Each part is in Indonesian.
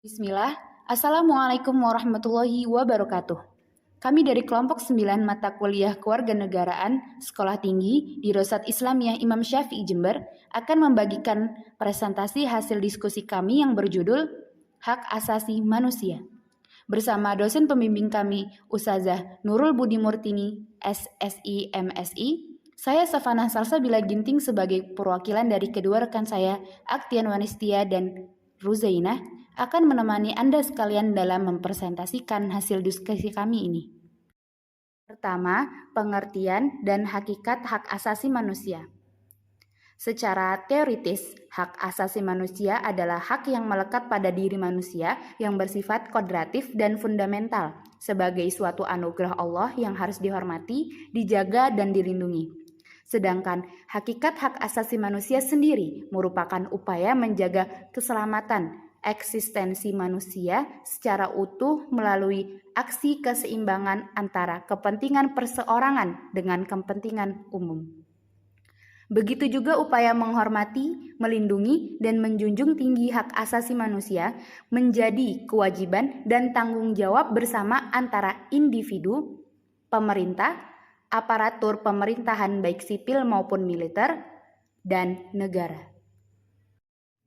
Bismillah, Assalamualaikum warahmatullahi wabarakatuh. Kami dari kelompok 9 mata kuliah Kewarganegaraan Sekolah Tinggi di Rosat Islamiyah Imam Syafi'i Jember akan membagikan presentasi hasil diskusi kami yang berjudul Hak Asasi Manusia. Bersama dosen pembimbing kami, Ustazah Nurul Budi Murtini, SSI MSI, saya Safana Salsabila Ginting sebagai perwakilan dari kedua rekan saya, Aktian Wanistia dan Ruzainah, akan menemani Anda sekalian dalam mempresentasikan hasil diskusi kami ini. Pertama, pengertian dan hakikat hak asasi manusia. Secara teoritis, hak asasi manusia adalah hak yang melekat pada diri manusia yang bersifat kodratif dan fundamental sebagai suatu anugerah Allah yang harus dihormati, dijaga, dan dilindungi. Sedangkan hakikat hak asasi manusia sendiri merupakan upaya menjaga keselamatan eksistensi manusia secara utuh melalui aksi keseimbangan antara kepentingan perseorangan dengan kepentingan umum. Begitu juga upaya menghormati, melindungi, dan menjunjung tinggi hak asasi manusia menjadi kewajiban dan tanggung jawab bersama antara individu, pemerintah, aparatur pemerintahan baik sipil maupun militer, dan negara.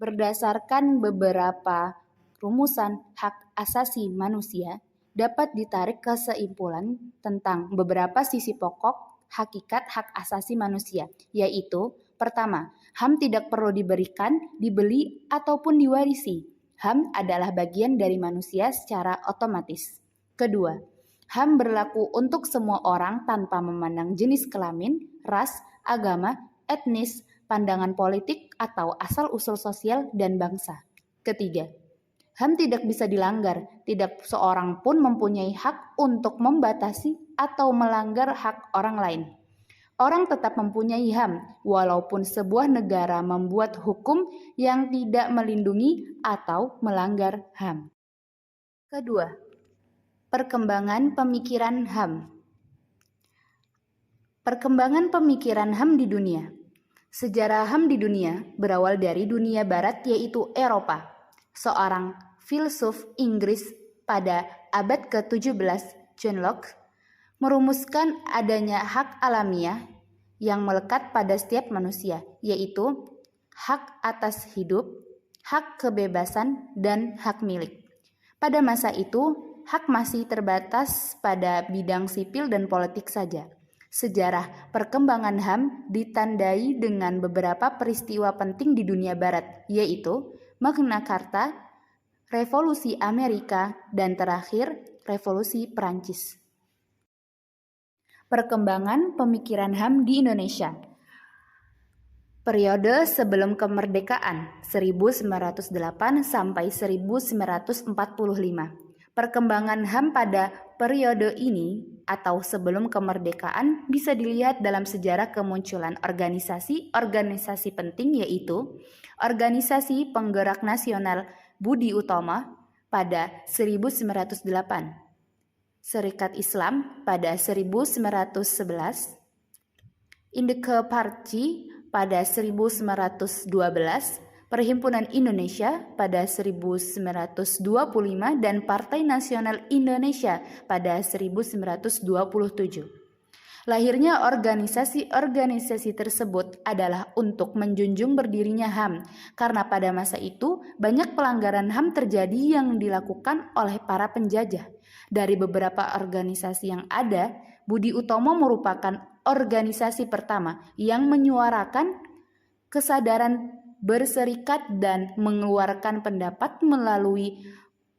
Berdasarkan beberapa rumusan hak asasi manusia, dapat ditarik kesimpulan tentang beberapa sisi pokok hakikat hak asasi manusia, yaitu pertama, HAM tidak perlu diberikan, dibeli, ataupun diwarisi. HAM adalah bagian dari manusia secara otomatis. Kedua, HAM berlaku untuk semua orang tanpa memandang jenis kelamin, ras, agama, etnis, pandangan politik, atau asal-usul sosial dan bangsa. Ketiga, HAM tidak bisa dilanggar, tidak seorang pun mempunyai hak untuk membatasi atau melanggar hak orang lain. Orang tetap mempunyai HAM, walaupun sebuah negara membuat hukum yang tidak melindungi atau melanggar HAM. Kedua, perkembangan pemikiran HAM. Perkembangan pemikiran HAM di dunia. Sejarah HAM di dunia berawal dari dunia barat yaitu Eropa. Seorang filsuf Inggris pada abad ke-17, John Locke, merumuskan adanya hak alamiah yang melekat pada setiap manusia, yaitu hak atas hidup, hak kebebasan, dan hak milik. Pada masa itu, hak masih terbatas pada bidang sipil dan politik saja. Sejarah perkembangan HAM ditandai dengan beberapa peristiwa penting di dunia barat, yaitu Magna Carta, Revolusi Amerika, dan terakhir Revolusi Perancis. Perkembangan pemikiran HAM di Indonesia. Periode sebelum kemerdekaan 1908 sampai 1945. Perkembangan HAM pada periode ini atau sebelum kemerdekaan bisa dilihat dalam sejarah kemunculan organisasi penting, yaitu Organisasi Penggerak Nasional Budi Utomo pada 1908, Serikat Islam pada 1911, Indeke Parci pada 1912, Perhimpunan Indonesia pada 1925, dan Partai Nasional Indonesia pada 1927. Lahirnya organisasi-organisasi tersebut adalah untuk menjunjung berdirinya HAM, karena pada masa itu banyak pelanggaran HAM terjadi yang dilakukan oleh para penjajah. Dari beberapa organisasi yang ada, Budi Utomo merupakan organisasi pertama yang menyuarakan kesadaran berserikat dan mengeluarkan pendapat melalui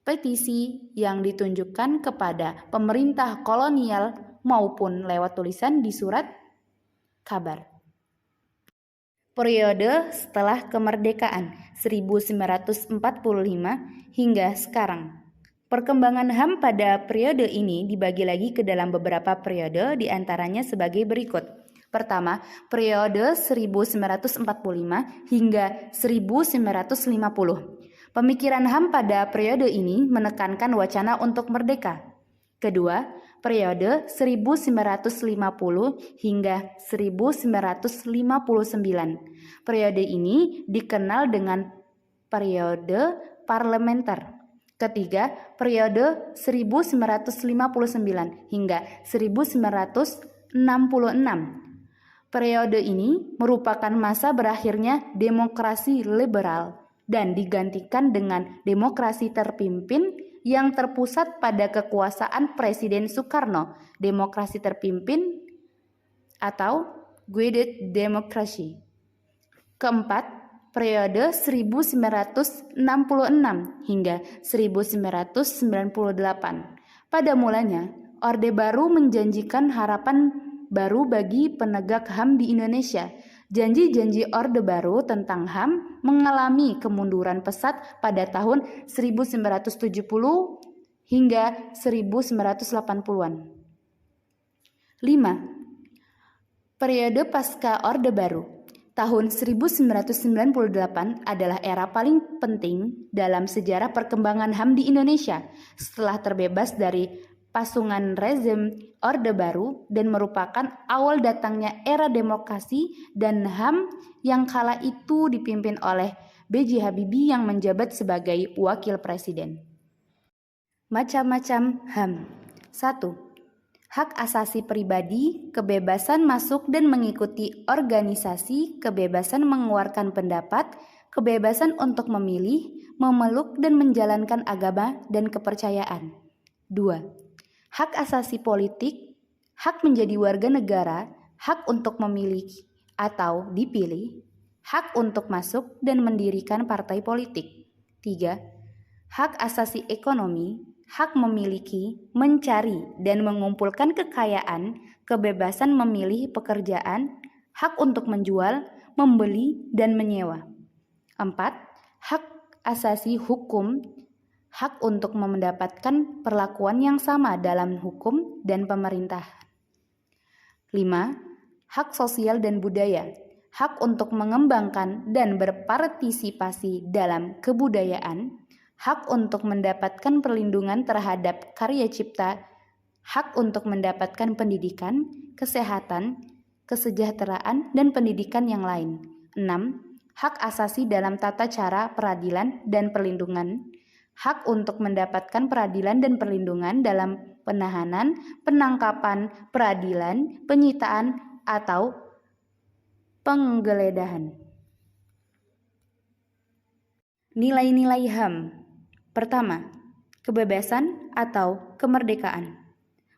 petisi yang ditunjukkan kepada pemerintah kolonial maupun lewat tulisan di surat kabar. Periode setelah kemerdekaan 1945 hingga sekarang. Perkembangan HAM pada periode ini dibagi lagi ke dalam beberapa periode, diantaranya sebagai berikut. Pertama, periode 1945 hingga 1950. Pemikiran HAM pada periode ini menekankan wacana untuk merdeka. Kedua, periode 1950 hingga 1959. Periode ini dikenal dengan periode parlementer. Ketiga, periode 1959 hingga 1966. Periode ini merupakan masa berakhirnya demokrasi liberal dan digantikan dengan demokrasi terpimpin yang terpusat pada kekuasaan Presiden Soekarno, demokrasi terpimpin atau guided democracy. Keempat, periode 1966 hingga 1998. Pada mulanya, Orde Baru menjanjikan harapan baru bagi penegak HAM di Indonesia. Janji-janji Orde Baru tentang HAM mengalami kemunduran pesat pada tahun 1970 hingga 1980-an. 5. Periode pasca Orde Baru. Tahun 1998 adalah era paling penting dalam sejarah perkembangan HAM di Indonesia setelah terbebas dari pasungan rezim Orde Baru dan merupakan awal datangnya era demokrasi dan HAM yang kala itu dipimpin oleh B.J. Habibie yang menjabat sebagai wakil presiden. Macam-macam HAM. 1. Hak asasi pribadi, kebebasan masuk dan mengikuti organisasi, kebebasan mengeluarkan pendapat, kebebasan untuk memilih, memeluk dan menjalankan agama dan kepercayaan. 2. Hak asasi politik, hak menjadi warga negara, hak untuk memilih atau dipilih, hak untuk masuk dan mendirikan partai politik. 3. Hak asasi ekonomi, hak memiliki, mencari, dan mengumpulkan kekayaan, kebebasan memilih pekerjaan, hak untuk menjual, membeli, dan menyewa. 4. Hak asasi hukum, hak untuk mendapatkan perlakuan yang sama dalam hukum dan pemerintah. 5. Hak sosial dan budaya, hak untuk mengembangkan dan berpartisipasi dalam kebudayaan, hak untuk mendapatkan perlindungan terhadap karya cipta, hak untuk mendapatkan pendidikan, kesehatan, kesejahteraan, dan pendidikan yang lain. 6. Hak asasi dalam tata cara peradilan dan perlindungan, hak untuk mendapatkan peradilan dan perlindungan dalam penahanan, penangkapan, peradilan, penyitaan, atau penggeledahan. Nilai-nilai HAM. Pertama, kebebasan atau kemerdekaan.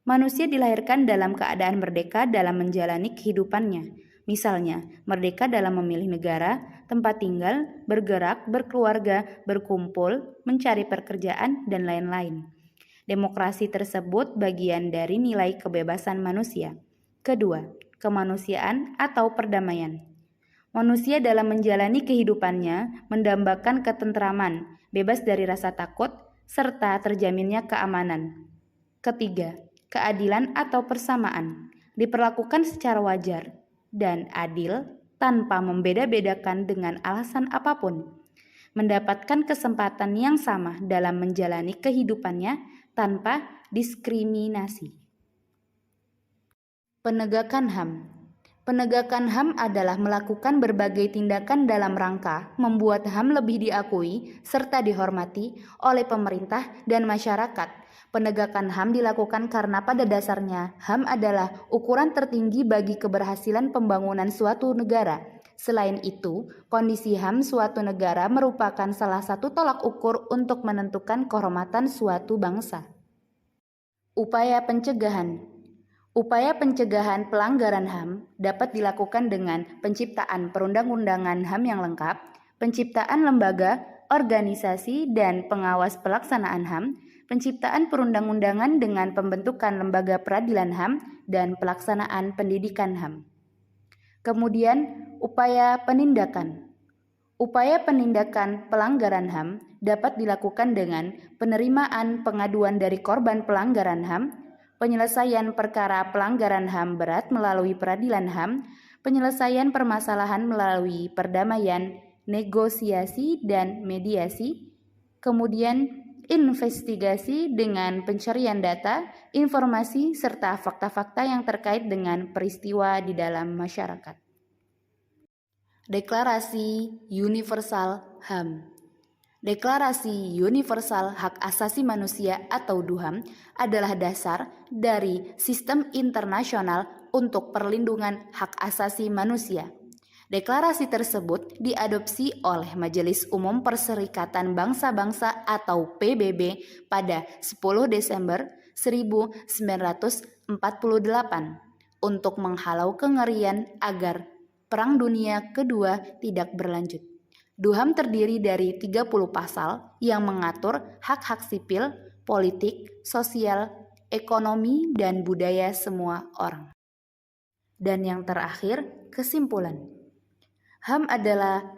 Manusia dilahirkan dalam keadaan merdeka dalam menjalani kehidupannya. Misalnya, merdeka dalam memilih negara, tempat tinggal, bergerak, berkeluarga, berkumpul, mencari pekerjaan, dan lain-lain. Demokrasi tersebut bagian dari nilai kebebasan manusia. Kedua, kemanusiaan atau perdamaian. Manusia dalam menjalani kehidupannya mendambakan ketentraman, bebas dari rasa takut, serta terjaminnya keamanan. Ketiga, keadilan atau persamaan. Diperlakukan secara wajar dan adil tanpa membeda-bedakan dengan alasan apapun. Mendapatkan kesempatan yang sama dalam menjalani kehidupannya tanpa diskriminasi. Penegakan HAM. Penegakan HAM adalah melakukan berbagai tindakan dalam rangka membuat HAM lebih diakui serta dihormati oleh pemerintah dan masyarakat. Penegakan HAM dilakukan karena pada dasarnya HAM adalah ukuran tertinggi bagi keberhasilan pembangunan suatu negara. Selain itu, kondisi HAM suatu negara merupakan salah satu tolak ukur untuk menentukan kehormatan suatu bangsa. Upaya pencegahan. Upaya pencegahan pelanggaran HAM dapat dilakukan dengan penciptaan perundang-undangan HAM yang lengkap, penciptaan lembaga, organisasi, dan pengawas pelaksanaan HAM, penciptaan perundang-undangan dengan pembentukan lembaga peradilan HAM, dan pelaksanaan pendidikan HAM. Kemudian, upaya penindakan. Upaya penindakan pelanggaran HAM dapat dilakukan dengan penerimaan pengaduan dari korban pelanggaran HAM, penyelesaian perkara pelanggaran HAM berat melalui peradilan HAM, penyelesaian permasalahan melalui perdamaian, negosiasi, dan mediasi, kemudian investigasi dengan pencarian data, informasi, serta fakta-fakta yang terkait dengan peristiwa di dalam masyarakat. Deklarasi Universal HAM. Deklarasi Universal Hak Asasi Manusia atau DUHAM adalah dasar dari sistem internasional untuk perlindungan hak asasi manusia. Deklarasi tersebut diadopsi oleh Majelis Umum Perserikatan Bangsa-Bangsa atau PBB pada 10 Desember 1948 untuk menghalau kengerian agar Perang Dunia Kedua tidak berlanjut. DUHAM terdiri dari 30 pasal yang mengatur hak-hak sipil, politik, sosial, ekonomi, dan budaya semua orang. Dan yang terakhir, kesimpulan. HAM adalah